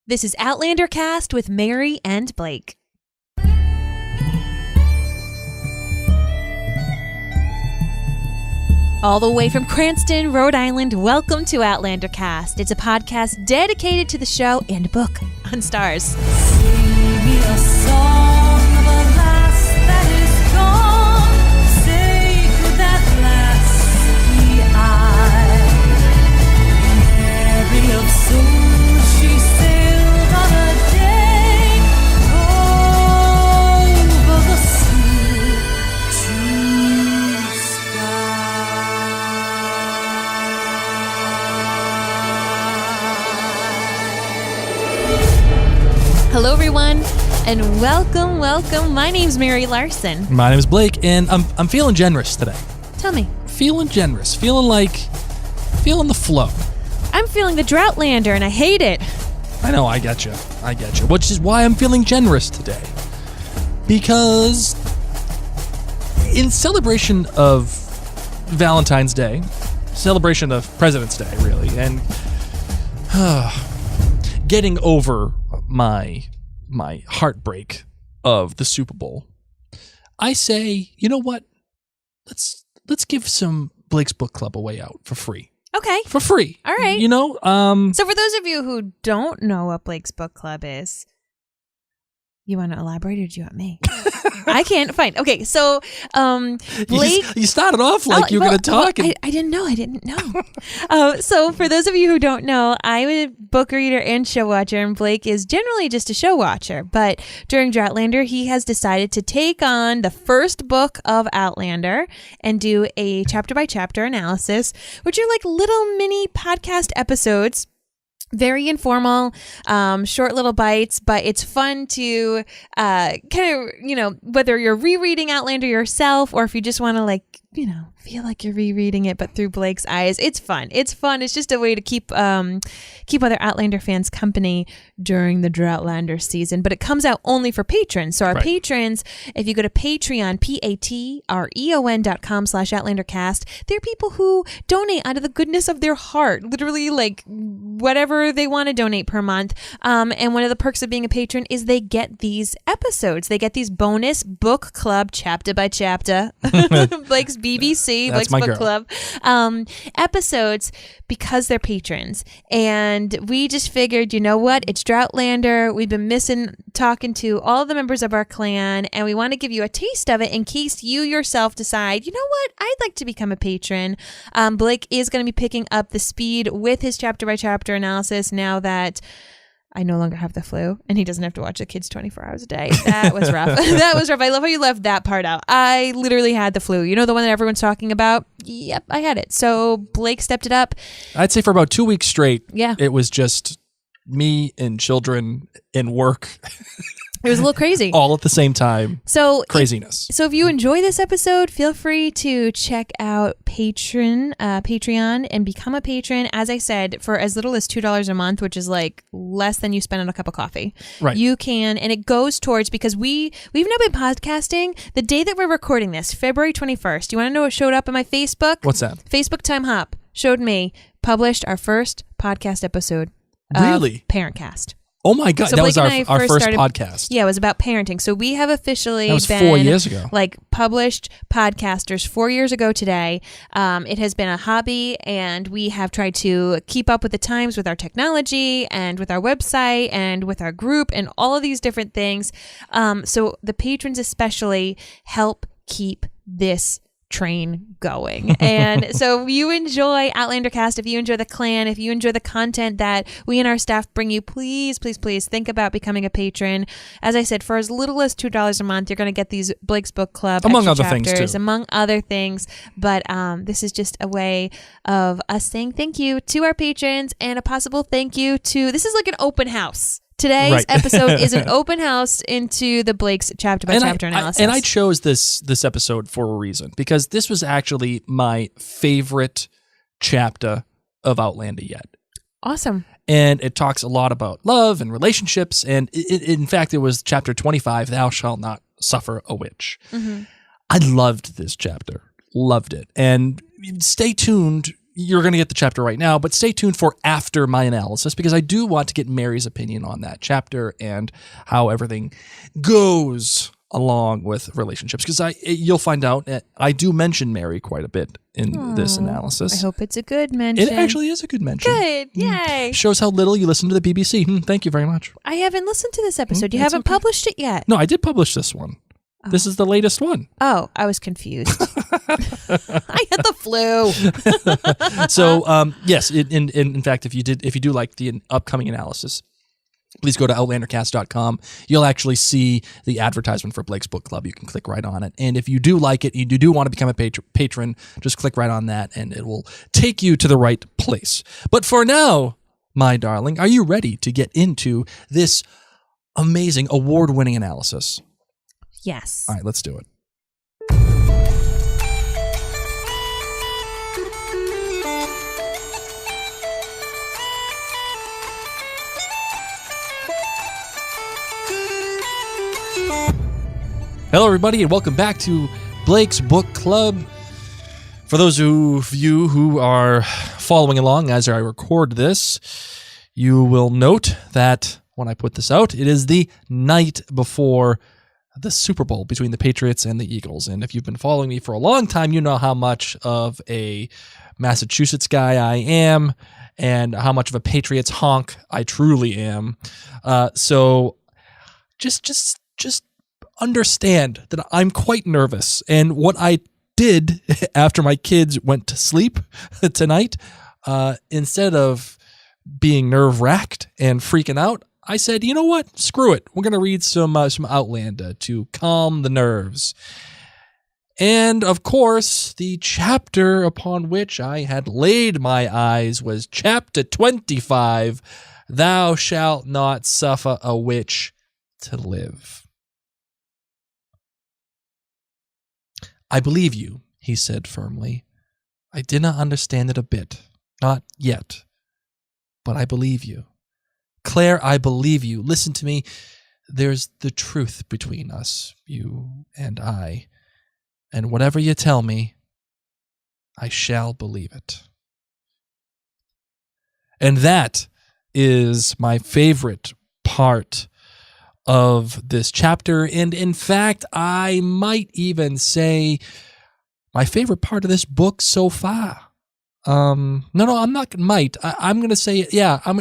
This is Outlander Cast with Mary and Blake. All the way from Cranston, Rhode Island, welcome to Outlander Cast. It's a podcast dedicated to the show and book on Stars. Sing me a song of a lass that is gone. Say could that lass be I? Mary of soul, she sailed on a day over the sea to Hello, everyone, and welcome. My name's Mary Larson. My name is Blake, and I'm feeling generous today. Tell me. Feeling generous. Feeling the flow. I'm feeling the Droughtlander, and I hate it. I know, I get you. Which is why I'm feeling generous today. Because in celebration of Valentine's Day, celebration of President's Day, really, and getting over my heartbreak of the Super Bowl, I say, you know what? Let's give some Blake's Book Club away out for free. Okay. For free. All right. You know? So for those of you who don't know what Blake's Book Club is, you want to elaborate or do you want me? I can't. Fine. Okay. So, Blake. You started off like you were going to talk. I didn't know. So for those of you who don't know, I'm a book reader and show watcher, and Blake is generally just a show watcher. But during Droughtlander, he has decided to take on the first book of Outlander and do a chapter by chapter analysis, which are like little mini podcast episodes. Very informal, short little bites, but it's fun to kind of, whether you're rereading Outlander yourself or if you just want to feel like you're rereading it, but through Blake's eyes. It's fun. It's just a way to keep other Outlander fans company during the Droughtlander season, but it comes out only for patrons. So our patrons, if you go to Patreon, patreon.com/OutlanderCast, they're people who donate out of the goodness of their heart, literally like whatever they want to donate per month. And one of the perks of being a patron is they get these episodes. They get these bonus book club chapter by chapter, Blake's BBC, Blake's Book Club episodes because they're patrons. And we just figured, you know what? It's Droughtlander. We've been missing talking to all the members of our clan, and we want to give you a taste of it in case you yourself decide, you know what? I'd like to become a patron. Blake is going to be picking up the speed with his chapter by chapter analysis now that I no longer have the flu, and he doesn't have to watch the kids 24 hours a day. That was rough. That was rough. I love how you left that part out. I literally had the flu. You know, the one that everyone's talking about? Yep, I had it. So Blake stepped it up. I'd say for about 2 weeks straight, yeah, it was just me and children and work. It was a little crazy. All at the same time. So craziness. So if you enjoy this episode, feel free to check out Patreon and become a patron. As I said, for as little as $2 a month, which is like less than you spend on a cup of coffee. Right. You can, and it goes towards, because we've now been podcasting the day that we're recording this, February 21st. You want to know what showed up in my Facebook? What's that? Facebook Time Hop showed me, published our first podcast episode. Really? Parentcast. Oh my God, so that was our first started, podcast. Yeah, it was about parenting. So we have officially been 4 years ago. Like published podcasters 4 years ago today. It has been a hobby, and we have tried to keep up with the times with our technology and with our website and with our group and all of these different things. So the patrons especially help keep this train going. And so if you enjoy Outlander Cast, if you enjoy the clan, if you enjoy the content that we and our staff bring you, please think about becoming a patron. As I said, for as little as $2 a month, you're going to get these Blake's Book Club among other chapters, things too. Among other things. But this is just a way of us saying thank you to our patrons, and a possible thank you to, this is like an open house. Today's episode is an open house into the Blake's chapter by chapter analysis. And I chose this episode for a reason, because this was actually my favorite chapter of Outlander yet. Awesome. And it talks a lot about love and relationships. And in fact, it was chapter 25, Thou Shalt Not Suffer a Witch. Mm-hmm. I loved this chapter. Loved it. And stay tuned you're going to get the chapter right now, but stay tuned for after my analysis, because I do want to get Mary's opinion on that chapter and how everything goes along with relationships, because you'll find out I do mention Mary quite a bit in this analysis. I hope it's a good mention. It actually is a good mention. Good. Yay. Shows how little you listen to the BBC. Thank you very much. I haven't listened to this episode. You haven't published it yet. No, I did publish this one. Oh. This is the latest one. Oh, I was confused. I had the flu. So, yes, in fact, if you do like the upcoming analysis, please go to outlandercast.com. You'll actually see the advertisement for Blake's Book Club. You can click right on it. And if you do like it, you do want to become a patron, just click right on that and it will take you to the right place. But for now, my darling, are you ready to get into this amazing award-winning analysis? Yes. All right, let's do it. Hello, everybody, and welcome back to Blake's Book Club. For those of you who are following along as I record this, you will note that when I put this out, it is the night before the Super Bowl between the Patriots and the Eagles. And if you've been following me for a long time, you know how much of a Massachusetts guy I am and how much of a Patriots honk I truly am. So just understand that I'm quite nervous. And what I did after my kids went to sleep tonight, instead of being nerve-wracked and freaking out, I said, you know what? Screw it. We're going to read some Outlander to calm the nerves. And, of course, the chapter upon which I had laid my eyes was chapter 25, Thou Shalt Not Suffer a Witch to Live. I believe you, he said firmly. I did not understand it a bit. Not yet. But I believe you. Claire, I believe you. Listen to me. There's the truth between us, you and I. And whatever you tell me, I shall believe it. And that is my favorite part of this chapter. And in fact, I might even say my favorite part of this book so far. No, I'm not. I'm going to say, yeah. I'm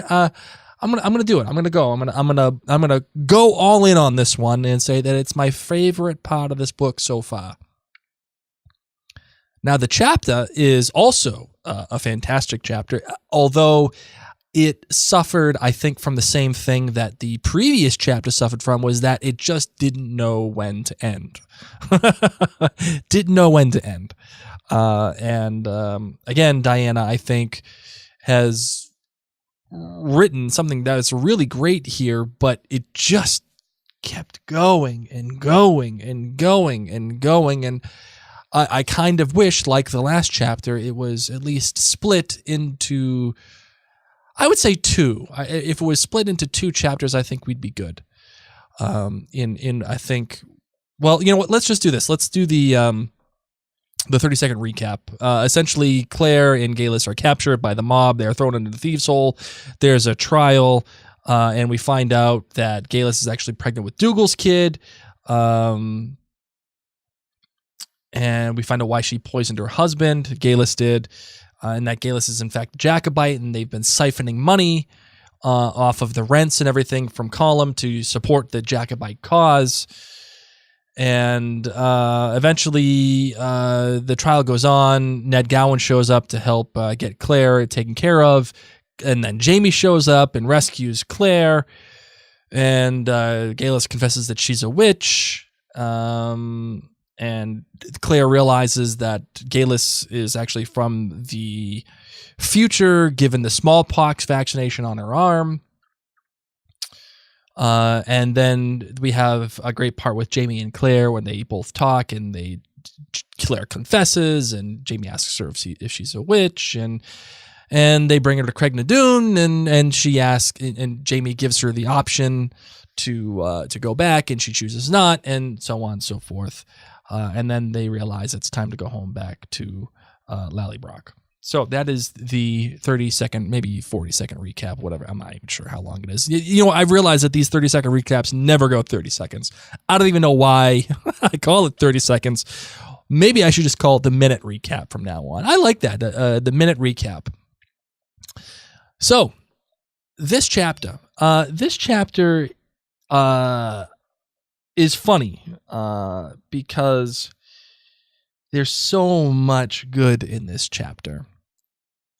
going to do it. I'm going to go. I'm going to go all in on this one and say that it's my favorite part of this book so far. Now, the chapter is also a fantastic chapter, although it suffered, I think, from the same thing that the previous chapter suffered from, was that it just didn't know when to end. Didn't know when to end. Again, Diana, I think, has written something that is really great here, but it just kept going and going and going and going. And I kind of wish, like the last chapter, it was at least split into, I would say, two. If it was split into two chapters, I think we'd be good. I think, well, you know what? Let's just do this. Let's do the 30-second recap. Essentially, Claire and Galus are captured by the mob. They're thrown into the thieves' hole. There's a trial, and we find out that Galus is actually pregnant with Dougal's kid. And we find out why she poisoned her husband. Galus did. And that Galus is in fact a Jacobite, and they've been siphoning money off of the rents and everything from Column to support the Jacobite cause. And eventually the trial goes on. Ned Gowan shows up to help get Claire taken care of. And then Jamie shows up and rescues Claire. And Galus confesses that she's a witch. And Claire realizes that Galus is actually from the future, given the smallpox vaccination on her arm. And then we have a great part with Jamie and Claire when they both talk, and Claire confesses, and Jamie asks her if she's a witch, and they bring her to Craig Nadoon, and she asks, and Jamie gives her the option to go back, and she chooses not, and so on and so forth. And then they realize it's time to go home back to Lallybrock. So that is the 30-second, maybe 40-second recap, whatever. I'm not even sure how long it is. You know, I've realized that these 30-second recaps never go 30 seconds. I don't even know why I call it 30 seconds. Maybe I should just call it the minute recap from now on. I like that, the minute recap. So this chapter is funny because there's so much good in this chapter.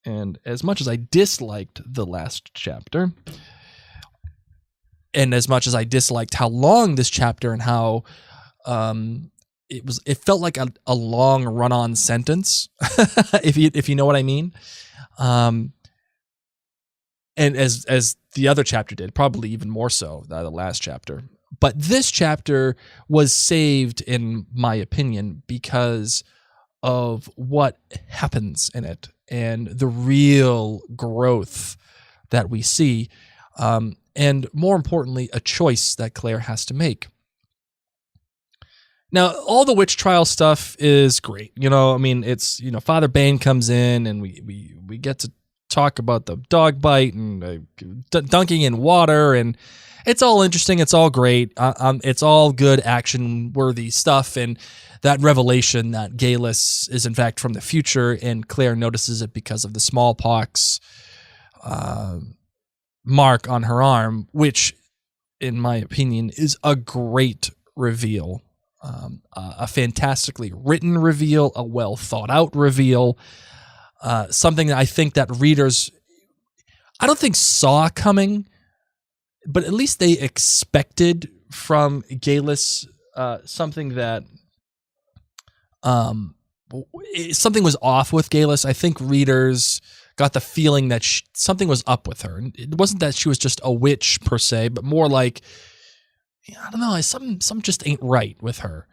And as much as I disliked the last chapter, and as much as I disliked how long this chapter and how it felt like a long run-on sentence, if you know what I mean. And as the other chapter did, probably even more so, the last chapter. But this chapter was saved, in my opinion, because of what happens in it and the real growth that we see. And more importantly, a choice that Claire has to make. Now, all the witch trial stuff is great. You know, I mean, it's, you know, Father Bane comes in and we get to talk about the dog bite and dunking in water, and it's all interesting. It's all great. It's all good action-worthy stuff. And that revelation that Galus is in fact from the future, and Claire notices it because of the smallpox mark on her arm, which, in my opinion, is a great reveal. A fantastically written reveal, a well thought out reveal, something that I think that readers, I don't think saw coming, but at least they expected from Galus something that something was off with Galus. I think readers got the feeling that something was up with her. It wasn't that she was just a witch per se, but more like, I don't know, something just ain't right with her.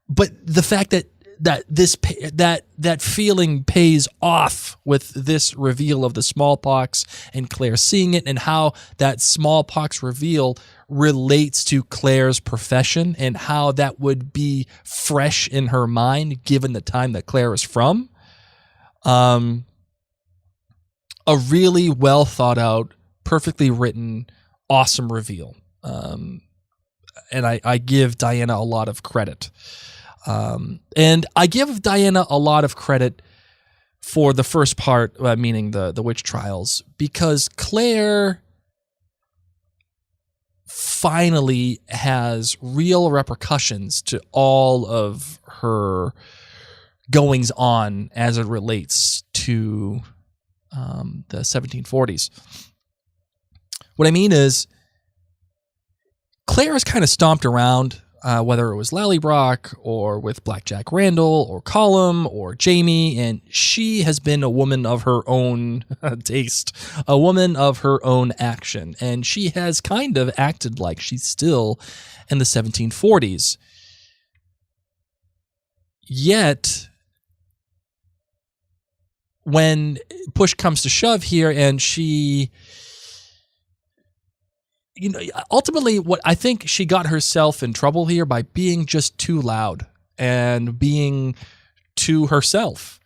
But the fact that feeling pays off with this reveal of the smallpox and Claire seeing it, and how that smallpox reveal relates to Claire's profession and how that would be fresh in her mind given the time that Claire is from. A really well thought out, perfectly written, awesome reveal. And I give Diana a lot of credit. And I give Diana a lot of credit for the first part, meaning the witch trials, because Claire finally has real repercussions to all of her goings on as it relates to the 1740s. What I mean is, Claire has kind of stomped around, whether it was Lallybroch or with Blackjack Randall or Colum or Jamie, and she has been a woman of her own taste, a woman of her own action, and she has kind of acted like she's still in the 1740s. Yet, when push comes to shove here and she... You know, ultimately, what I think she got herself in trouble here by being just too loud and being to herself,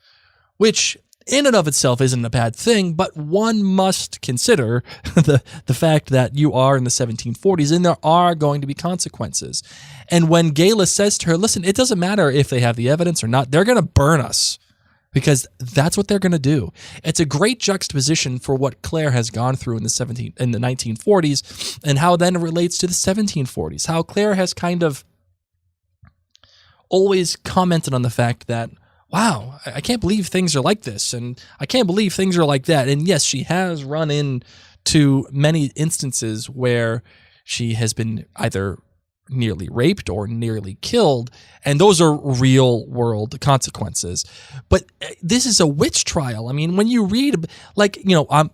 which in and of itself isn't a bad thing, but one must consider the fact that you are in the 1740s and there are going to be consequences. And when Galus says to her, listen, it doesn't matter if they have the evidence or not, they're going to burn us. Because that's what they're going to do. It's a great juxtaposition for what Claire has gone through in the 1940s, and how then it relates to the 1740s. How Claire has kind of always commented on the fact that, wow, I can't believe things are like this, and I can't believe things are like that. And yes, she has run into many instances where she has been either nearly raped or nearly killed, and those are real world consequences. But this is a witch trial. I mean, when you read, like, you know, I'm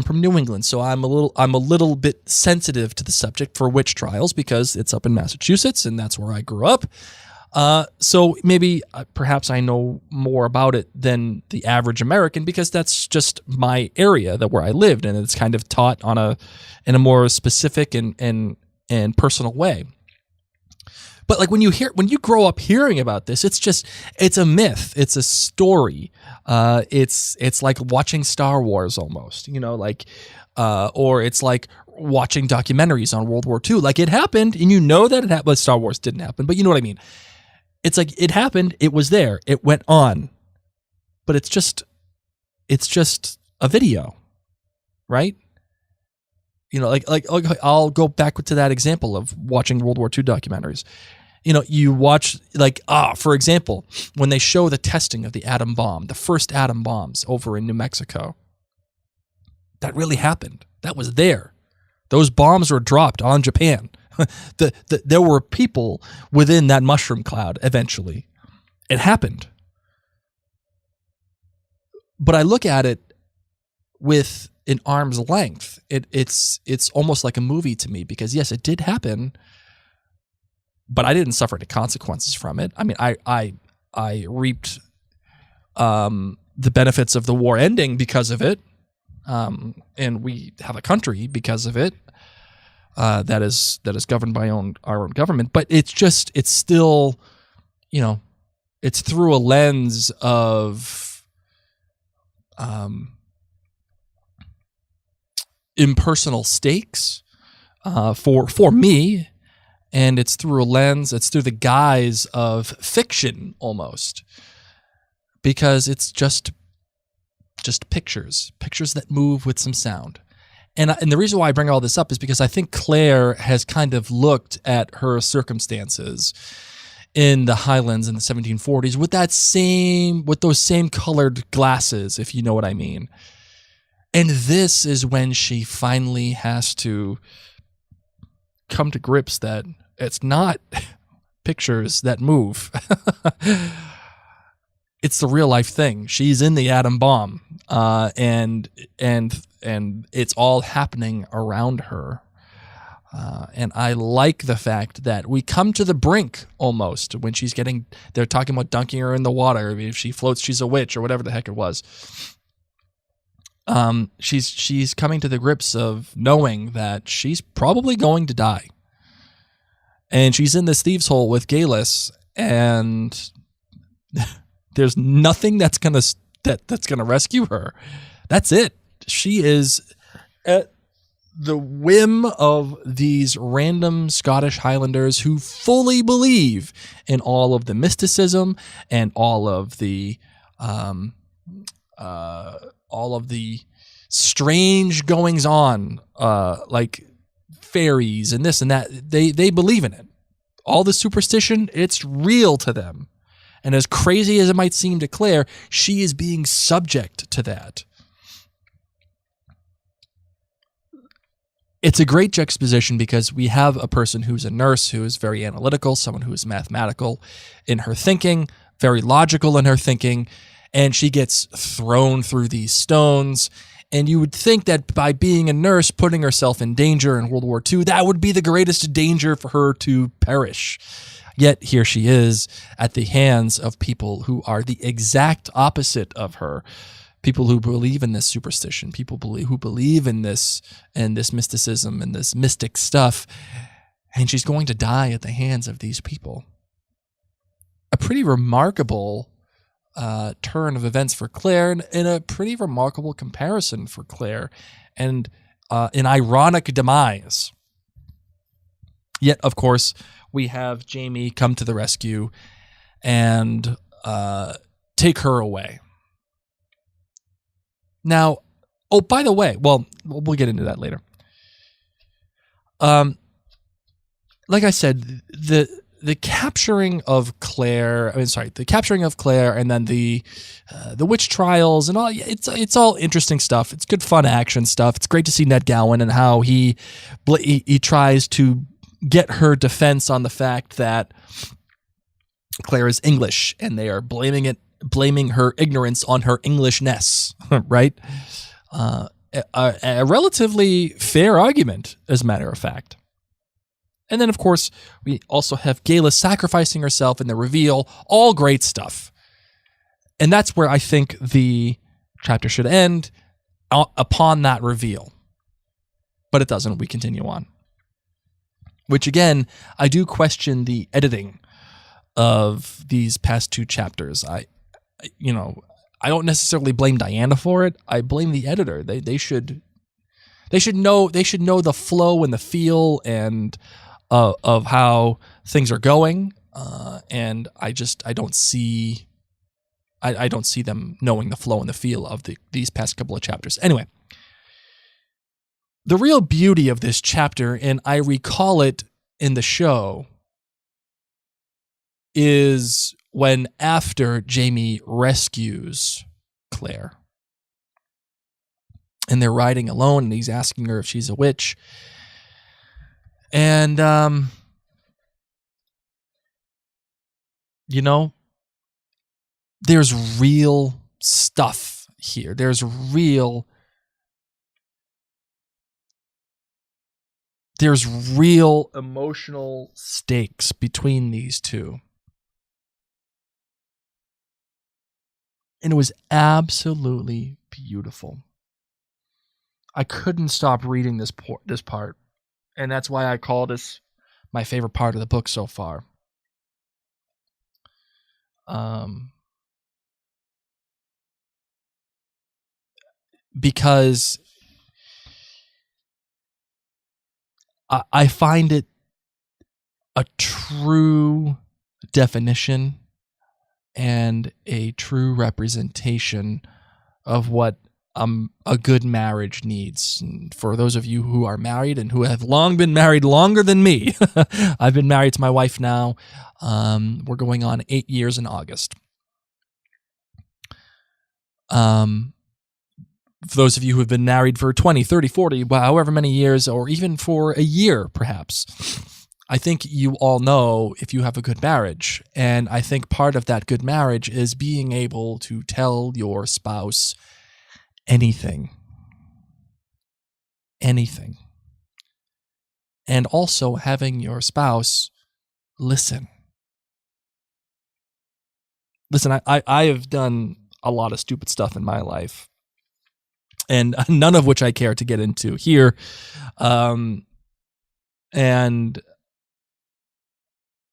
from New England, so I'm a little bit sensitive to the subject for witch trials because it's up in Massachusetts and that's where I grew up. So maybe perhaps I know more about it than the average American because that's just my area, that where I lived, and it's kind of taught in a more specific and personal way. But like when you grow up hearing about this, it's a myth. It's a story. It's like watching Star Wars almost, or it's like watching documentaries on World War II. Like it happened, and you know that it happened. Star Wars didn't happen, but you know what I mean. It's like it happened. It was there. It went on, but it's just a video, right? Like I'll go back to that example of watching World War II documentaries. You watch for example, when they show the testing of the atom bomb, the first atom bombs over in New Mexico, that really happened. That was there. Those bombs were dropped on Japan. There were people within that mushroom cloud eventually. It happened. But I look at it with an arm's length. It's almost like a movie to me because yes, it did happen, but I didn't suffer any consequences from it. I mean, I reaped the benefits of the war ending because of it, and we have a country because of it that is governed by our own government. But it's still, it's through a lens of impersonal stakes for me. And it's through the guise of fiction almost, because it's just pictures that move with some sound. And the reason why I bring all this up is because I think Claire has kind of looked at her circumstances in the Highlands in the 1740s with those same colored glasses, if you know what I mean. And this is when she finally has to come to grips that it's not pictures that move. It's the real life thing. She's in the atom bomb, and it's all happening around her. And I like the fact that we come to the brink almost when they're talking about dunking her in the water. If she floats, she's a witch or whatever the heck it was. She's coming to the grips of knowing that she's probably going to die. And she's in this thieves' hole with Galus, and there's nothing that's gonna rescue her. That's it. She is at the whim of these random Scottish Highlanders who fully believe in all of the mysticism and all of the strange goings on, like fairies and this and that. They believe in it. All the superstition, it's real to them. And as crazy as it might seem to Claire, she is being subject to that. It's a great juxtaposition because we have a person who's a nurse who is very analytical, someone who is mathematical in her thinking, very logical in her thinking, and she gets thrown through these stones. And you would think that by being a nurse, putting herself in danger in World War II, that would be the greatest danger for her to perish. Yet here she is at the hands of people who are the exact opposite of her. People who believe in this superstition, people who believe in this mysticism and this mystic stuff. And she's going to die at the hands of these people. A pretty remarkable turn of events for Claire, and a pretty remarkable comparison for Claire, and an ironic demise. Yet, of course, we have Jamie come to the rescue and take her away. Now, oh, by the way, well, we'll get into that later. Like I said, the capturing of Claire, and then the witch trials and all, it's all interesting stuff. It's good, fun action stuff. It's great to see Ned Gowan and how he tries to get her defense on the fact that Claire is English, and they are blaming her ignorance on her Englishness, right? A relatively fair argument, as a matter of fact. And then, of course, we also have Gala sacrificing herself in the reveal. All great stuff. And that's where I think the chapter should end, upon that reveal. But it doesn't. We continue on. which again, I do question the editing of these past 2 chapters. I don't necessarily blame Diana for it. I blame the editor. They should know the flow and the feel and of how things are going. And I don't see them knowing the flow and the feel of these past couple of chapters. Anyway, the real beauty of this chapter, and I recall it in the show, is when after Jamie rescues Claire and they're riding alone and he's asking her if she's a witch. And, there's real stuff here. There's real emotional stakes between these two. And it was absolutely beautiful. I couldn't stop reading this part. And that's why I call this my favorite part of the book so far. Because I find it a true definition and a true representation of what a good marriage needs. And for those of you who are married and who have long been married longer than me, I've been married to my wife now. We're going on 8 years in August. For those of you who have been married for 20, 30, 40, however many years, or even for a year, perhaps, I think you all know if you have a good marriage. And I think part of that good marriage is being able to tell your spouse anything. And also having your spouse listen. Listen, I have done a lot of stupid stuff in my life, and none of which I care to get into here. And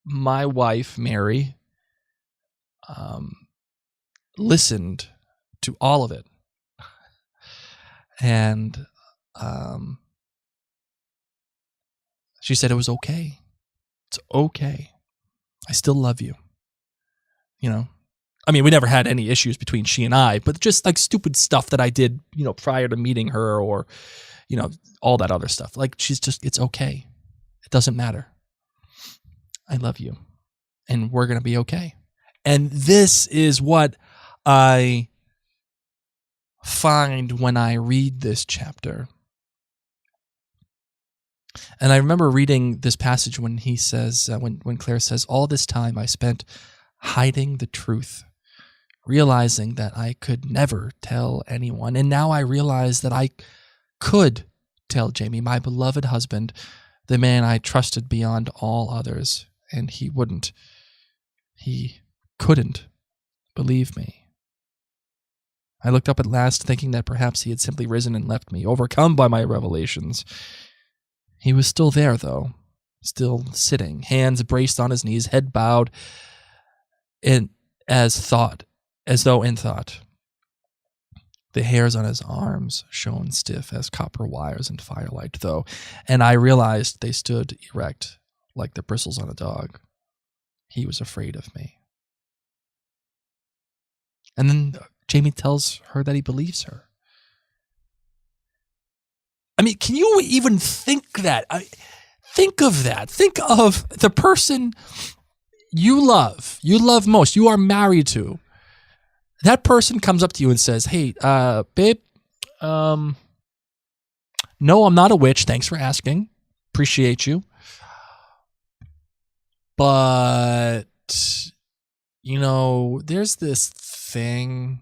my wife, Mary, listened to all of it. And she said it was okay. It's okay. I still love you. I mean, we never had any issues between she and I, but just like stupid stuff that I did, prior to meeting her, or, all that other stuff. Like, she's just, it's okay. It doesn't matter. I love you. And we're going to be okay. And this is what I find when I read this chapter. And I remember reading this passage when he says, when Claire says, all this time I spent hiding the truth, realizing that I could never tell anyone. And now I realize that I could tell Jamie, my beloved husband, the man I trusted beyond all others, and he wouldn't. He couldn't believe me. I looked up at last, thinking that perhaps he had simply risen and left me, overcome by my revelations. He was still there, though, still sitting, hands braced on his knees, head bowed, as though in thought. The hairs on his arms shone stiff as copper wires in firelight, though, and I realized they stood erect like the bristles on a dog. He was afraid of me. And then Jamie tells her that he believes her. I mean, can you even think that? Think of that. Think of the person you love most, you are married to. That person comes up to you and says, hey, babe, no, I'm not a witch. Thanks for asking. Appreciate you. But, there's this thing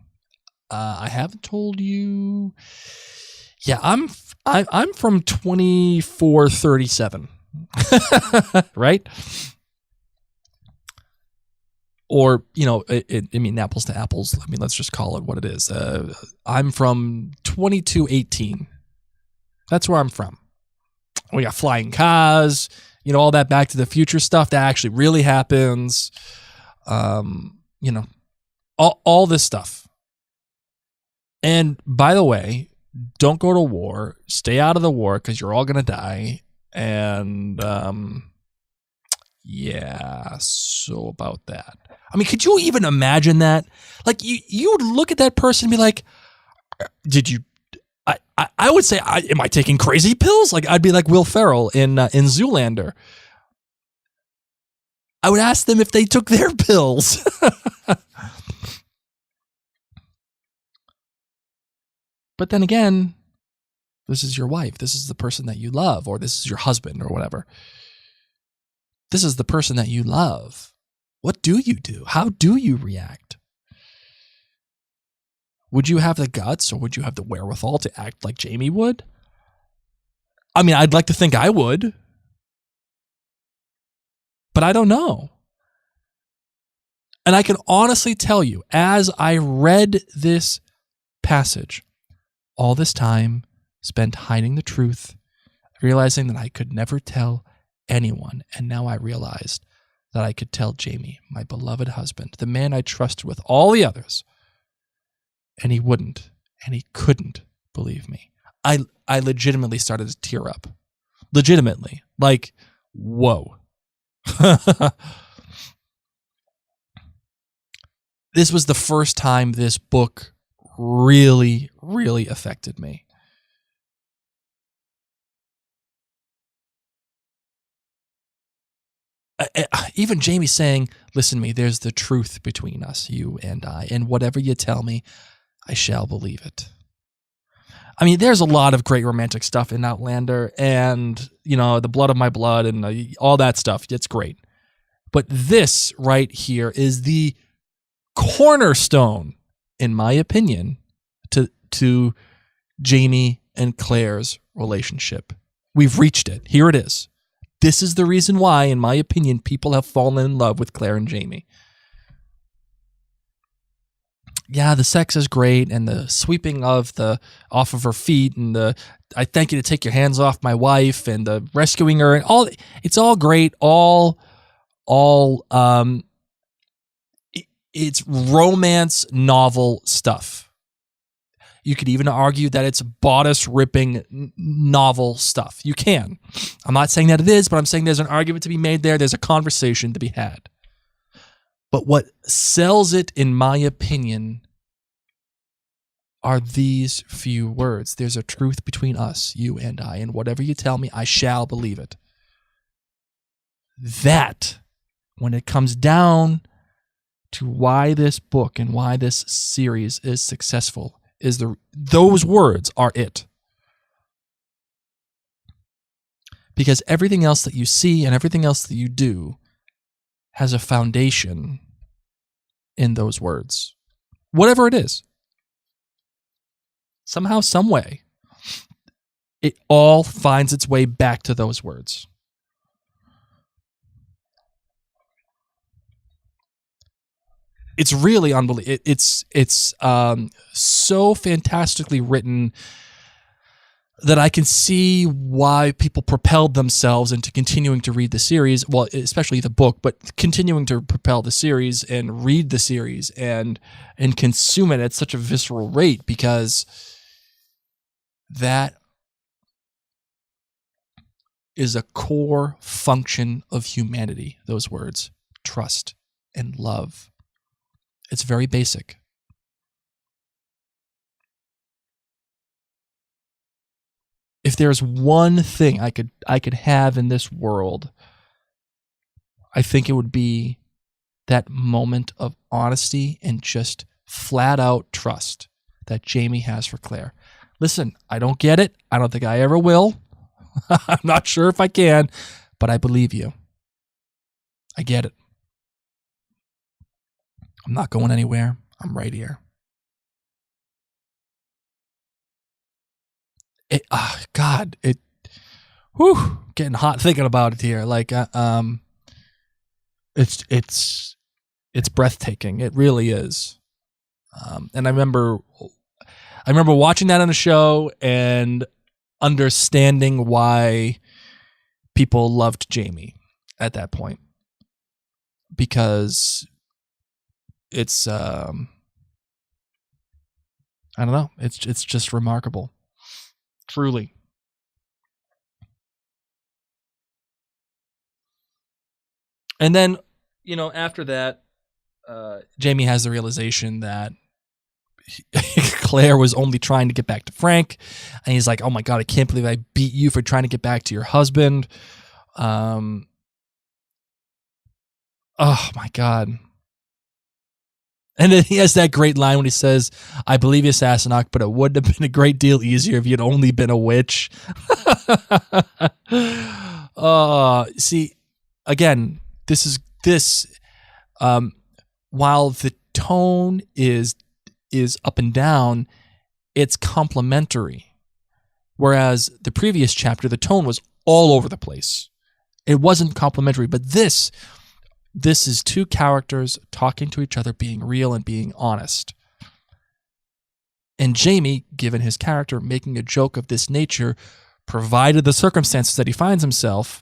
I haven't told you. Yeah, I'm from 2437, right? Or, apples to apples. I mean, let's just call it what it is. I'm from 2218. That's where I'm from. We got flying cars, all that Back to the Future stuff that actually really happens. All this stuff. And by the way, don't go to war. Stay out of the war because you're all going to die. And so about that. I mean, could you even imagine that? Like, you would look at that person and be like, did you... I would say, am I taking crazy pills? Like, I'd be like Will Ferrell in Zoolander. I would ask them if they took their pills. But then again, this is your wife. This is the person that you love, or this is your husband or whatever. This is the person that you love. What do you do? How do you react? Would you have the guts, or would you have the wherewithal to act like Jamie would? I mean, I'd like to think I would, but I don't know. And I can honestly tell you, as I read this passage, all this time spent hiding the truth, realizing that I could never tell anyone, and now I realized that I could tell Jamie, my beloved husband, the man I trusted with all the others, and he wouldn't, and he couldn't believe me. I legitimately started to tear up. Legitimately. Like, whoa. This was the first time this book really, really affected me. Even Jamie saying, listen to me, there's the truth between us, you and I, and whatever you tell me, I shall believe it. I mean, there's a lot of great romantic stuff in Outlander, and, the blood of my blood and all that stuff. It's great. But this right here is the cornerstone, in my opinion, to Jamie and Claire's relationship. We've reached it. Here it is. This is the reason why, in my opinion, people have fallen in love with Claire and Jamie. Yeah, the sex is great, and the sweeping off of her feet, and the I thank you to take your hands off my wife, and the rescuing her, and all. It's all great. It's romance novel stuff. You could even argue that it's bodice-ripping novel stuff. You can. I'm not saying that it is, but I'm saying there's an argument to be made there. There's a conversation to be had. But what sells it, in my opinion, are these few words. There's a truth between us, you and I, and whatever you tell me, I shall believe it. That, when it comes down to why this book and why this series is successful, those words are it. Because everything else that you see and everything else that you do has a foundation in those words. Whatever it is. Somehow, some way, it all finds its way back to those words. It's really unbelievable. It's so fantastically written that I can see why people propelled themselves into continuing to read the series. Well, especially the book, but continuing to propel the series and read the series and consume it at such a visceral rate, because that is a core function of humanity. Those words, trust and love. It's very basic. If there's one thing I could have in this world, I think it would be that moment of honesty and just flat out trust that Jamie has for Claire. Listen, I don't get it. I don't think I ever will. I'm not sure if I can, but I believe you. I get it. I'm not going anywhere. I'm right here. Getting hot thinking about it here. Like, it's breathtaking. It really is. And I remember watching that on a show and understanding why people loved Jamie at that point because it's I don't know, it's just remarkable, truly. And then, after that, Jamie has the realization that Claire was only trying to get back to Frank, and he's like, "Oh my God, I can't believe I beat you for trying to get back to your husband." Oh my God. And then he has that great line when he says, "I believe you, Sassenach, but it would have been a great deal easier if you'd only been a witch." See, again, while the tone is up and down, it's complimentary. Whereas the previous chapter, the tone was all over the place. It wasn't complimentary, but this is two characters talking to each other, being real and being honest. And Jamie, given his character, making a joke of this nature, provided the circumstances that he finds himself,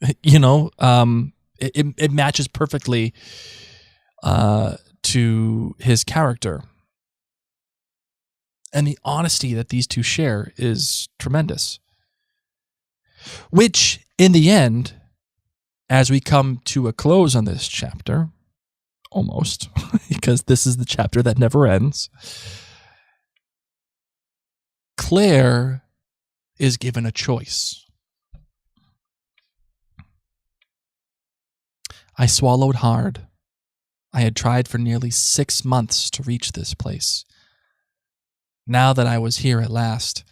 it matches perfectly to his character. And the honesty that these two share is tremendous. Which, in the end, as we come to a close on this chapter, almost, because this is the chapter that never ends, Claire is given a choice. I swallowed hard. I had tried for nearly 6 months to reach this place. Now that I was here at last,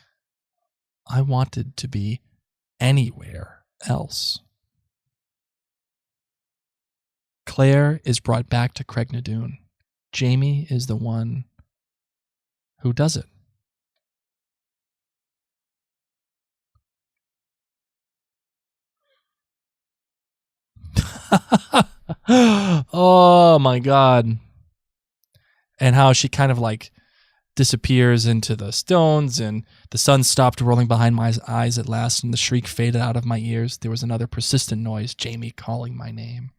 I wanted to be anywhere else. Claire is brought back to Cregnadoon. Jamie is the one who does it. Oh my God. And how she kind of like disappears into the stones, and the sun stopped rolling behind my eyes at last, and the shriek faded out of my ears. There was another persistent noise, Jamie calling my name.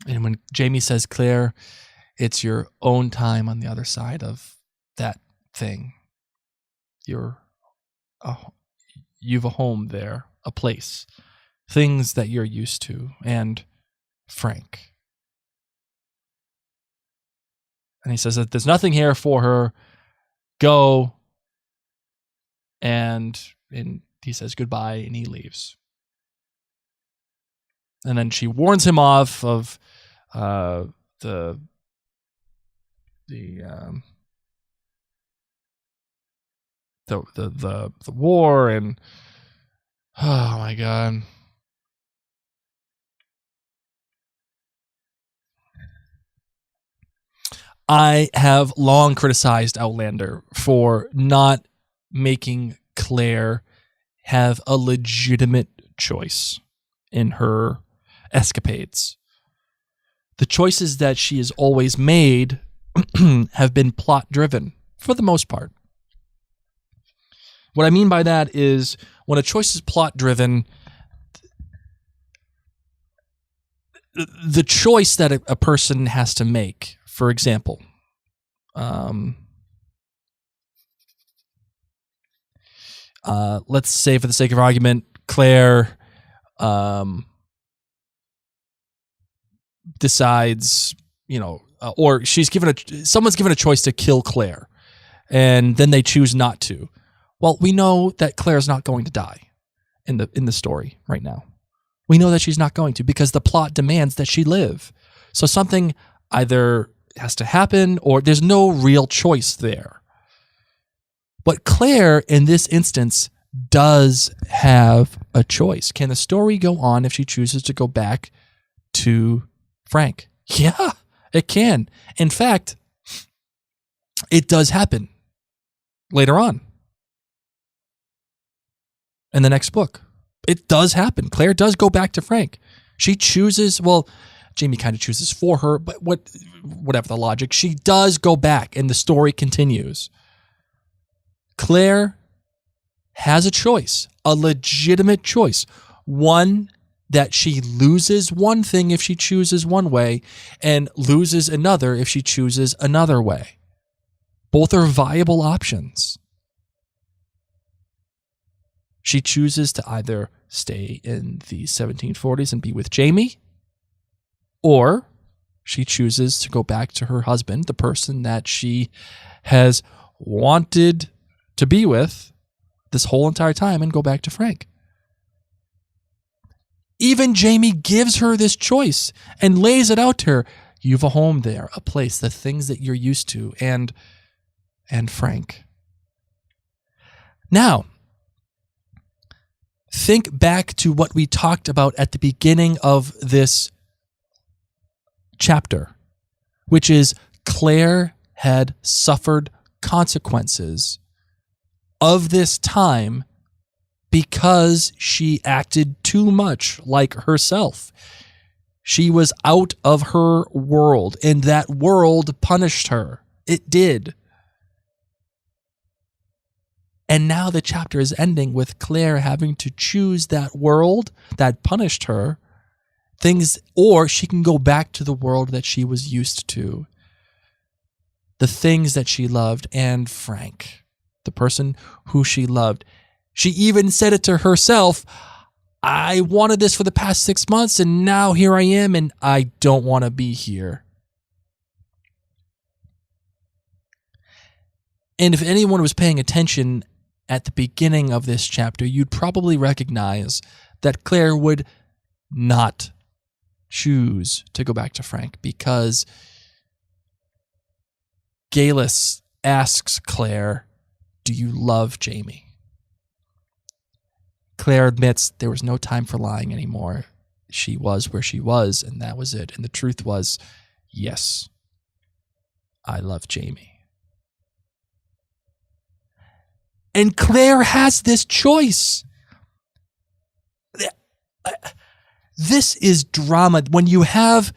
And when Jamie says, "Claire, it's your own time on the other side of that thing. You've a home there, a place, things that you're used to, and Frank." And he says that there's nothing here for her. Go. And he says goodbye, and he leaves. And then she warns him off of the war, and oh my God. I have long criticized Outlander for not making Claire have a legitimate choice in her escapades. The choices that she has always made have been plot-driven, for the most part. What I mean by that is, when a choice is plot-driven, the choice that a person has to make, for example, let's say, for the sake of argument, Claire decides, or someone's given a choice to kill Claire, and then they choose not to. Well, we know that Claire's not going to die in the story right now. We know that she's not going to, because the plot demands that she live. So something either has to happen, or there's no real choice there. But Claire, in this instance, does have a choice. Can the story go on if she chooses to go back to Frank? Yeah, it can. In fact, it does happen later on in the next book. It does happen. Claire does go back to Frank. She chooses, well, Jamie kind of chooses for her, but whatever the logic, she does go back and the story continues. Claire has a choice, a legitimate choice, one that she loses one thing if she chooses one way and loses another if she chooses another way. Both are viable options. She chooses to either stay in the 1740s and be with Jamie, or she chooses to go back to her husband, the person that she has wanted to be with this whole entire time, and go back to Frank. Even Jamie gives her this choice and lays it out to her. You have a home there, a place, the things that you're used to, and Frank. Now, think back to what we talked about at the beginning of this chapter, which is Claire had suffered consequences of this time because she acted too much like herself. She was out of her world, and that world punished her. It did. And now the chapter is ending with Claire having to choose that world that punished her, or she can go back to the world that she was used to, the things that she loved, and Frank, the person who she loved. She even said it to herself, I wanted this for the past 6 months, and now here I am, and I don't want to be here. And if anyone was paying attention at the beginning of this chapter, you'd probably recognize that Claire would not choose to go back to Frank because Galus asks Claire, do you love Jamie? Claire admits there was no time for lying anymore. She was where she was, and that was it. And the truth was, yes, I love Jamie. And Claire has this choice. This is drama. When you have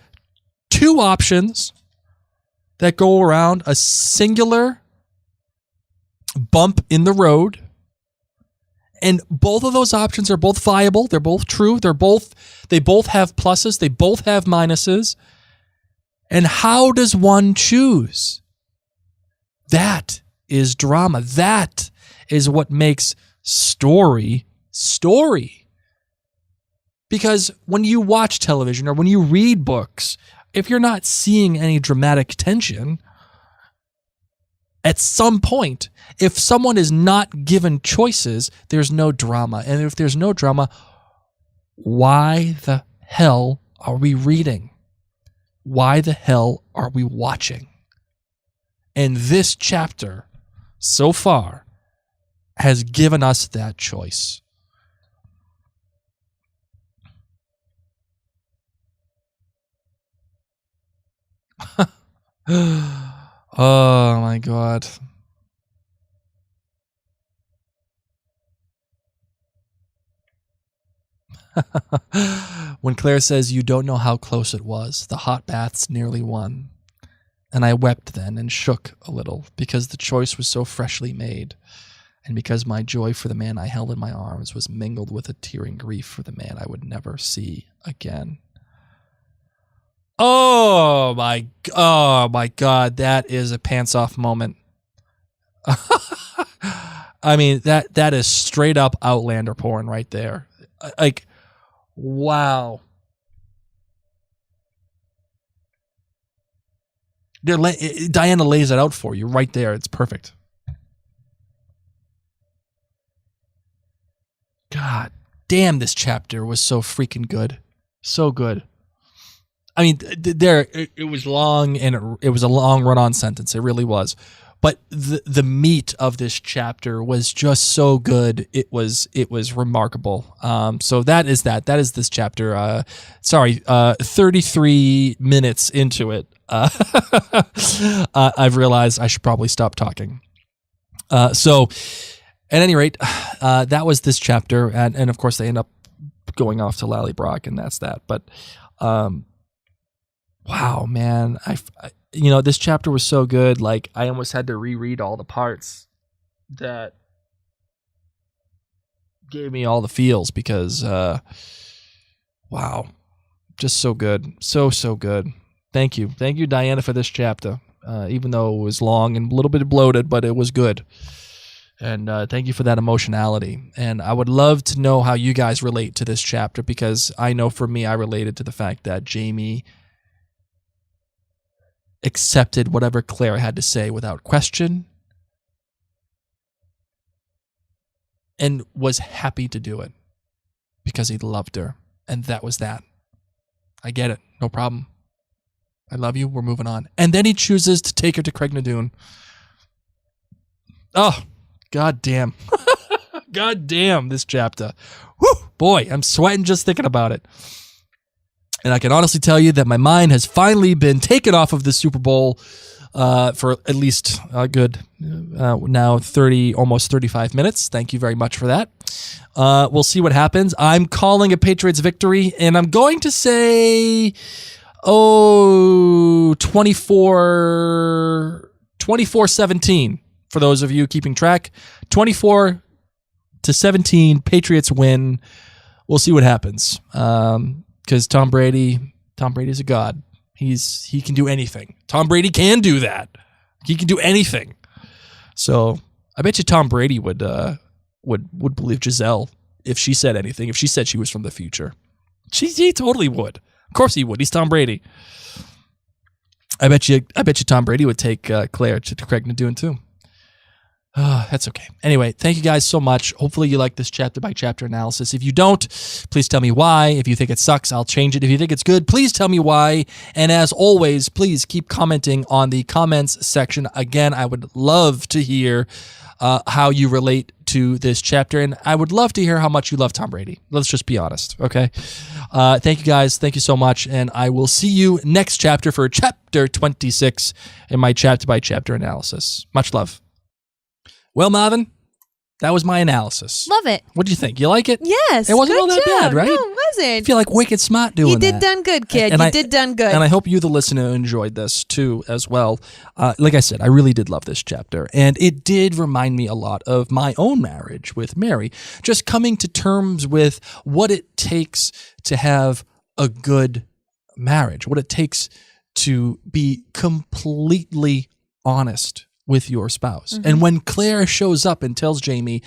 two options that go around a singular bump in the road, and both of those options are both viable, they're both true, they both have pluses, they both have minuses. And how does one choose? That is drama. That is what makes story. Because when you watch television or when you read books, if you're not seeing any dramatic tension, at some point, if someone is not given choices, there's no drama. And if there's no drama, why the hell are we reading? Why the hell are we watching? And this chapter, so far, has given us that choice. Oh my God. When Claire says, you don't know how close it was, the hot baths nearly won. And I wept then and shook a little because the choice was so freshly made. And because my joy for the man I held in my arms was mingled with a tearing grief for the man I would never see again. Oh my God, that is a pants off moment. I mean, that is straight up Outlander porn right there. Like, wow. Diana lays it out for you right there. It's perfect. God damn, this chapter was so freaking good. So good. I mean, it was long, and it was a long run-on sentence. It really was. But the meat of this chapter was just so good. It was remarkable. So that is this chapter. 33 minutes into it, I've realized I should probably stop talking. So at any rate, that was this chapter, and of course they end up going off to Lally Brock, and that's that. But wow, man, this chapter was so good. Like, I almost had to reread all the parts that gave me all the feels because, wow, just so good. So good. Thank you, Diana, for this chapter. Even though it was long and a little bit bloated, but it was good. And thank you for that emotionality. And I would love to know how you guys relate to this chapter, because I know for me, I related to the fact that Jamie accepted whatever Claire had to say without question and was happy to do it because he loved her. And that was that. I get it. No problem. I love you. We're moving on. And then he chooses to take her to Craignadoon. Oh, God damn. God damn this chapter. Whew, boy, I'm sweating just thinking about it. And I can honestly tell you that my mind has finally been taken off of the Super Bowl for at least a good now 30, almost 35 minutes. Thank you very much for that. We'll see what happens. I'm calling a Patriots victory, and I'm going to say, 24-17 for those of you keeping track. 24-17, Patriots win. We'll see what happens. Because Tom Brady's a god. He can do anything. Tom Brady can do that. He can do anything. So I bet you Tom Brady would believe Giselle if she said anything. If she said she was from the future, he totally would. Of course he would. He's Tom Brady. I bet you Tom Brady would take Claire to Craignadoon too. That's okay. Anyway, thank you guys so much. Hopefully you like this chapter by chapter analysis. If you don't, please tell me why. If you think it sucks, I'll change it. If you think it's good, please tell me why. And as always, please keep commenting on the comments section. Again, I would love to hear how you relate to this chapter, and I would love to hear how much you love Tom Brady. Let's just be honest, okay? Thank you guys. Thank you so much, and I will see you next chapter for chapter 26 in my chapter by chapter analysis. Much love. Well, Marvin, that was my analysis. Love it. What do you think? You like it? Yes. It wasn't all that bad, right? No, it wasn't. I feel like wicked smart doing that. You did done good, kid. You did done good. And I hope you, the listener, enjoyed this too as well. Like I said, I really did love this chapter. And it did remind me a lot of my own marriage with Mary. Just coming to terms with what it takes to have a good marriage. What it takes to be completely honest with your spouse. Mm-hmm. And when Claire shows up and tells Jamie,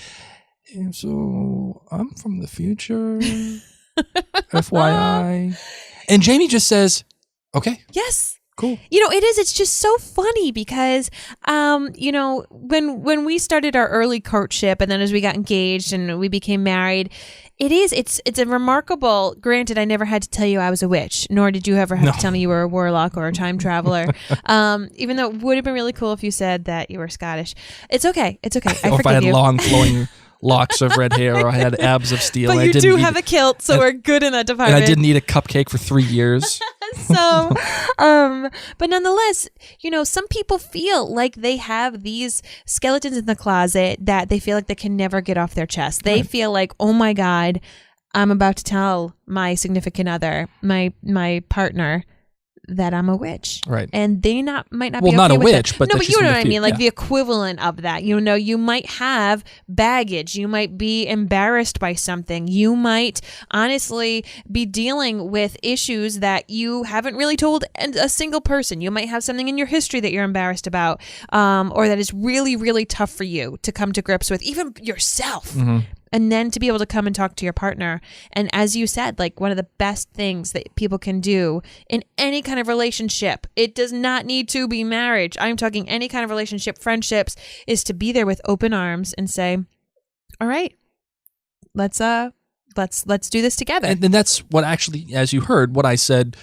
so I'm from the future, FYI. And Jamie just says, okay. Yes. Cool. It's just so funny because, when we started our early courtship and then as we got engaged and we became married, it's a remarkable, granted, I never had to tell you I was a witch, nor did you ever have to tell me you were a warlock or a time traveler. Even though it would have been really cool if you said that you were Scottish. It's okay. I forgive you. If I had long flowing locks of red hair or I had abs of steel. But you do have a kilt, so we're good in that department. And I didn't eat a cupcake for 3 years. So, but nonetheless, some people feel like they have these skeletons in the closet that they feel like they can never get off their chest. They feel like, oh my God, I'm about to tell my significant other, my partner, that I'm a witch. Right. And they might not be okay not a with witch, that. but no, but you know what I mean? Like yeah. The equivalent of that. You might have baggage. You might be embarrassed by something. You might honestly be dealing with issues that you haven't really told a single person. You might have something in your history that you're embarrassed about, or that is really, really tough for you to come to grips with, even yourself. Mm-hmm. And then to be able to come and talk to your partner. And as you said, like one of the best things that people can do in any kind of relationship, it does not need to be marriage. I'm talking any kind of relationship, friendships, is to be there with open arms and say, all right, let's do this together. And that's what actually, as you heard, what I said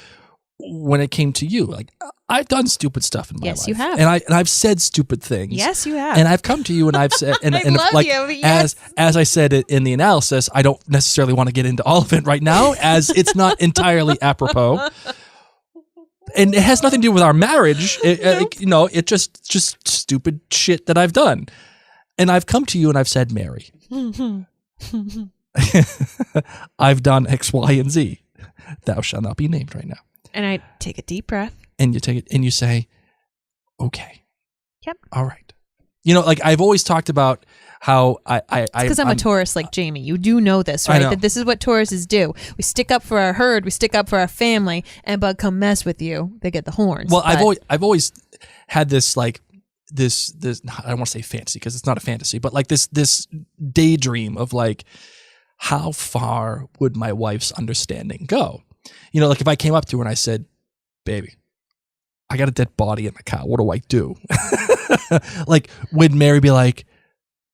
when it came to you. Like, I've done stupid stuff in my life. Yes, you have. And I've said stupid things. Yes, you have. And I've come to you and I've said, and, I and love like, you, but yes. as I said it in the analysis, I don't necessarily want to get into all of it right now, as it's not entirely apropos. And it has nothing to do with our marriage. It's just stupid shit that I've done. And I've come to you and I've said, Mary, I've done X, Y, and Z. Thou shalt not be named right now. And I take a deep breath. And you take it and you say, okay. Yep. All right. You know, like I've always talked about how because I'm a Taurus like Jamie. You do know this, right? That this is what Tauruses do. We stick up for our herd, we stick up for our family, and but come mess with you, they get the horns. Well, I've always had this like this I don't want to say fantasy because it's not a fantasy, but like this daydream of like how far would my wife's understanding go? You know, like if I came up to her and I said, "Baby, I got a dead body in my car. What do I do?" Like, would Mary be like,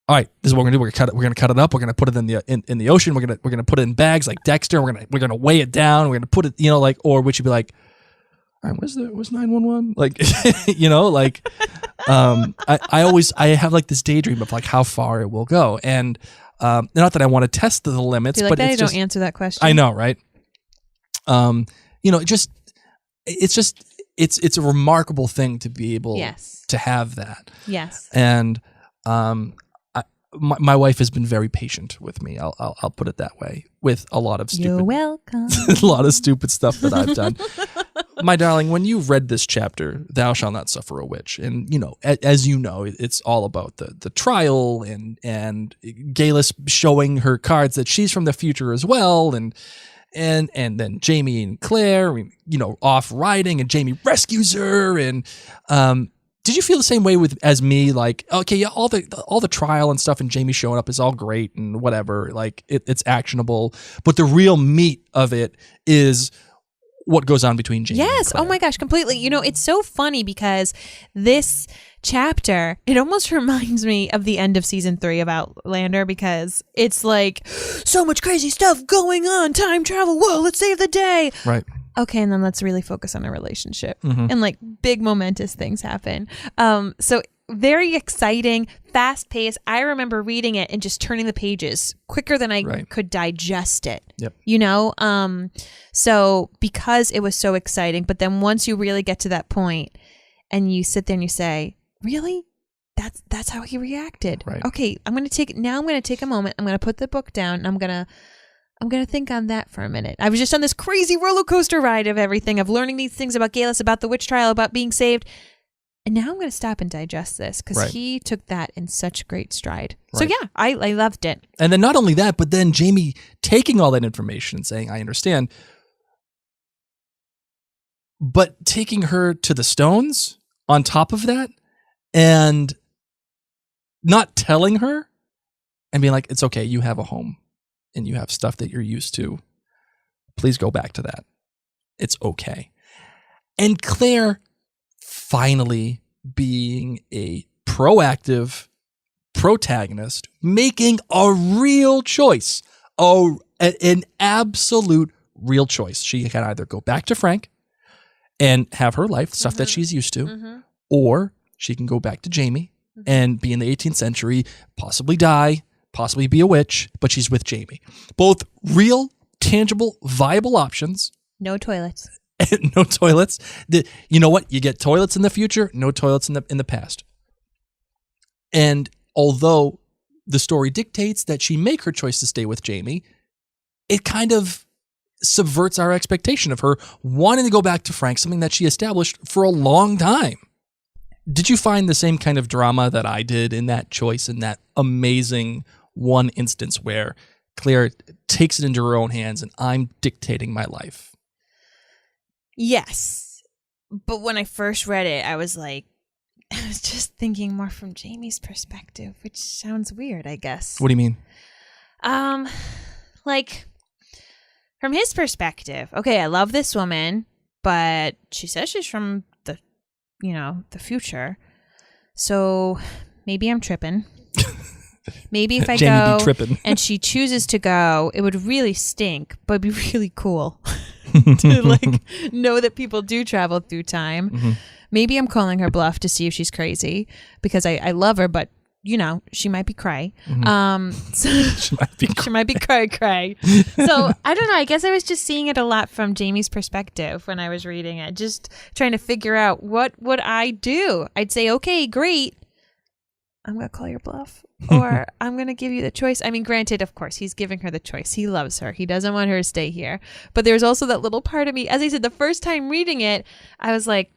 "All right, this is what we're gonna do. We're gonna cut it up. We're gonna put it in the ocean. We're gonna put it in bags like Dexter. We're gonna weigh it down. We're gonna put it, you know, like." Or would she be like, "All right, what's 911?" Like, you know, like, I have like this daydream of like how far it will go, and not that I want to test the limits, like but that it's I just, don't answer that question. I know, right? You know, it's a remarkable thing to be able to have that. Yes. And my wife has been very patient with me. I'll put it that way. With a lot of stupid, you're welcome. a lot of stupid stuff that I've done. My darling, when you read this chapter, "Thou shalt not suffer a witch," and you know, as you know, it's all about the trial and Galis showing her cards that she's from the future as well, and then Jamie and Claire, you know, off riding, and Jamie rescues her. And did you feel the same way as me? Like, okay, yeah, all the trial and stuff, and Jamie showing up is all great and whatever. Like, it's actionable, but the real meat of it is what goes on between Jamie. Yes. And Claire. Oh my gosh, completely. You know, it's so funny because this chapter, it almost reminds me of the end of season 3 of Outlander, because it's like so much crazy stuff going on, time travel, whoa, let's save the day. Right. Okay, and then let's really focus on a relationship, and like big momentous things happen. So very exciting, fast paced. I remember reading it and just turning the pages quicker than I could digest it. Yep. You know, so because it was so exciting, but then once you really get to that point and you sit there and you say, really? That's how he reacted. Right. Okay, I'm gonna take a moment. I'm gonna put the book down and I'm gonna think on that for a minute. I was just on this crazy roller coaster ride of everything, of learning these things about Galis, about the witch trial, about being saved. And now I'm going to stop and digest this, because he took that in such great stride. Right. So yeah, I loved it. And then not only that, but then Jamie taking all that information and saying, "I understand," but taking her to the stones on top of that, and not telling her, and being like, "It's okay, you have a home and you have stuff that you're used to. Please go back to that. It's okay." And Claire finally being a proactive protagonist, making a real choice, an absolute real choice. She can either go back to Frank and have her life, stuff that she's used to, or she can go back to Jamie and be in the 18th century, possibly die, possibly be a witch, but she's with Jamie. Both real, tangible, viable options. No toilets. No toilets. You know what? You get toilets in the future, no toilets in the past. And although the story dictates that she make her choice to stay with Jamie, it kind of subverts our expectation of her wanting to go back to Frank, something that she established for a long time. Did you find the same kind of drama that I did in that choice, in that amazing one instance where Claire takes it into her own hands and I'm dictating my life? Yes. But when I first read it, I was just thinking more from Jamie's perspective, which sounds weird, I guess. What do you mean? Like, from his perspective, okay, I love this woman, but she says she's from the future. So maybe I'm tripping. Maybe if I Jamie go be tripping. and she chooses to go, it would really stink, but it'd be really cool to like know that people do travel through time. Maybe I'm calling her bluff to see if she's crazy, because I love her, but you know, she might be cray. So she might be cray. So I don't know. I guess I was just seeing it a lot from Jamie's perspective when I was reading it, just trying to figure out what would I do. I'd say, okay, great. I'm going to call your bluff. or I'm going to give you the choice. I mean, granted, of course, he's giving her the choice. He loves her. He doesn't want her to stay here. But there's also that little part of me, as I said, the first time reading it, I was like,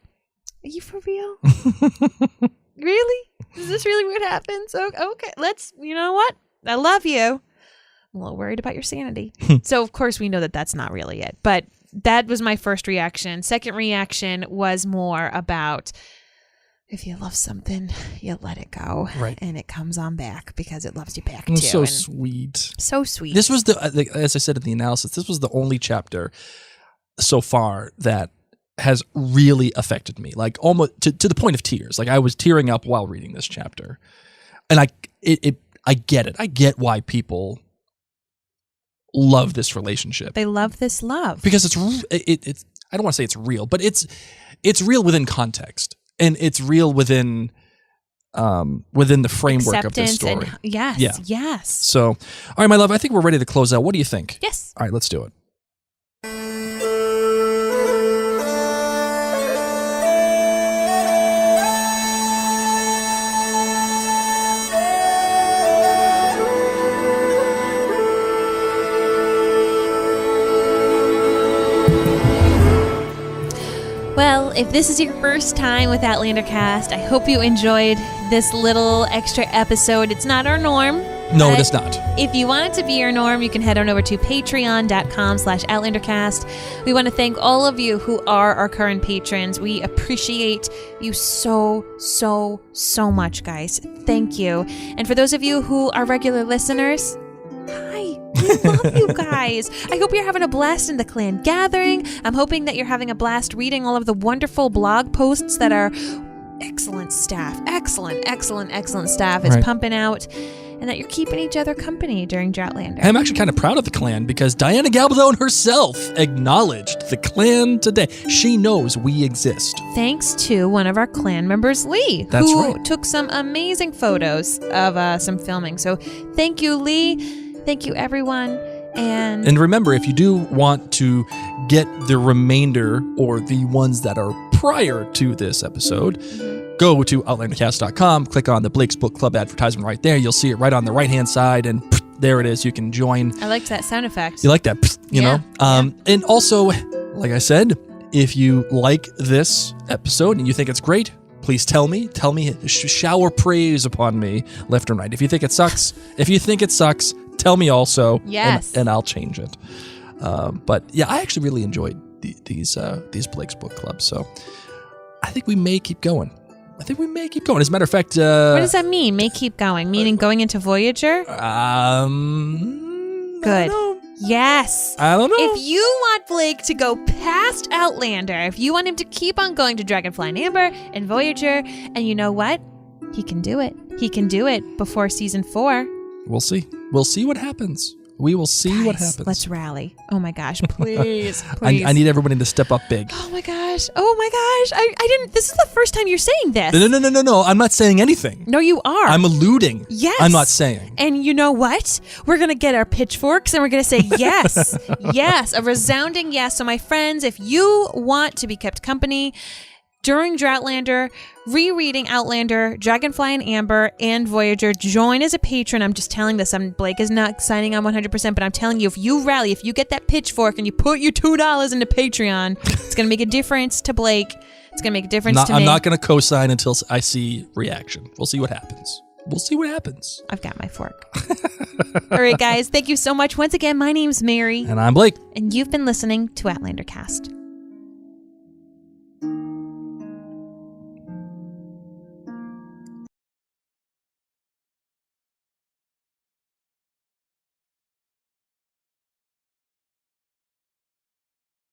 are you for real? Really? Is this really what happens? Okay, you know what? I love you. I'm a little worried about your sanity. So, of course, we know that that's not really it. But that was my first reaction. Second reaction was more about, if you love something, you let it go. Right. And it comes on back because it loves you back too. So and sweet. So sweet. This was as I said in the analysis, this was the only chapter so far that has really affected me, like almost to the point of tears. Like I was tearing up while reading this chapter. And I get it. I get why people love this relationship. They love this love. Because it's I don't want to say it's real, but it's real within context. And it's real within the framework of this story. Yes. So, all right, my love, I think we're ready to close out. What do you think? Yes. All right, let's do it. Well, if this is your first time with Outlander Cast, I hope you enjoyed this little extra episode. It's not our norm. No, it is not. If you want it to be your norm, you can head on over to patreon.com/OutlanderCast. We want to thank all of you who are our current patrons. We appreciate you so, so, so much, guys. Thank you. And for those of you who are regular listeners, hi. We love you guys. I hope you're having a blast in the clan gathering. I'm hoping that you're having a blast reading all of the wonderful blog posts that our excellent staff is pumping out, and that you're keeping each other company during Droughtlander. I'm actually kind of proud of the clan because Diana Gabaldon herself acknowledged the clan today. She knows we exist. Thanks to one of our clan members, Lee, That's who right. took some amazing photos of some filming. So thank you, Lee. Thank you, everyone. And remember, if you do want to get the remainder or the ones that are prior to this episode, go to OutlanderCast.com, click on the Blake's Book Club advertisement right there. You'll see it right on the right-hand side, and there it is. You can join. I liked that sound effect. You like that, you know? And also, like I said, if you like this episode and you think it's great, please tell me, shower praise upon me, left and right. If you think it sucks, tell me also, yes, and I'll change it. But yeah, I actually really enjoyed these Blake's Book Clubs, so I think we may keep going. As a matter of fact, what does that mean? May keep going, meaning going into Voyager? Good. I don't know. Yes. I don't know. If you want Blake to go past Outlander, if you want him to keep on going to Dragonfly and Amber and Voyager, and you know what? He can do it. He can do it before season 4. We'll see. We'll see what happens. We will see what happens. Let's rally. Oh my gosh, please. I need everybody to step up big. Oh my gosh. I didn't. This is the first time you're saying this. No. I'm not saying anything. No, you are. I'm alluding. Yes. I'm not saying. And you know what? We're going to get our pitchforks and we're going to say yes. Yes. A resounding yes. So my friends, if you want to be kept company during Droughtlander, rereading Outlander, Dragonfly and Amber, and Voyager, join as a patron. I'm just telling this. Blake is not signing on 100%, but I'm telling you, if you rally, if you get that pitchfork and you put your $2 into Patreon, it's going to make a difference to Blake. It's going to make a difference to me. I'm not going to co-sign until I see reaction. We'll see what happens. I've got my fork. All right, guys. Thank you so much. Once again, my name's Mary. And I'm Blake. And you've been listening to Outlander Cast.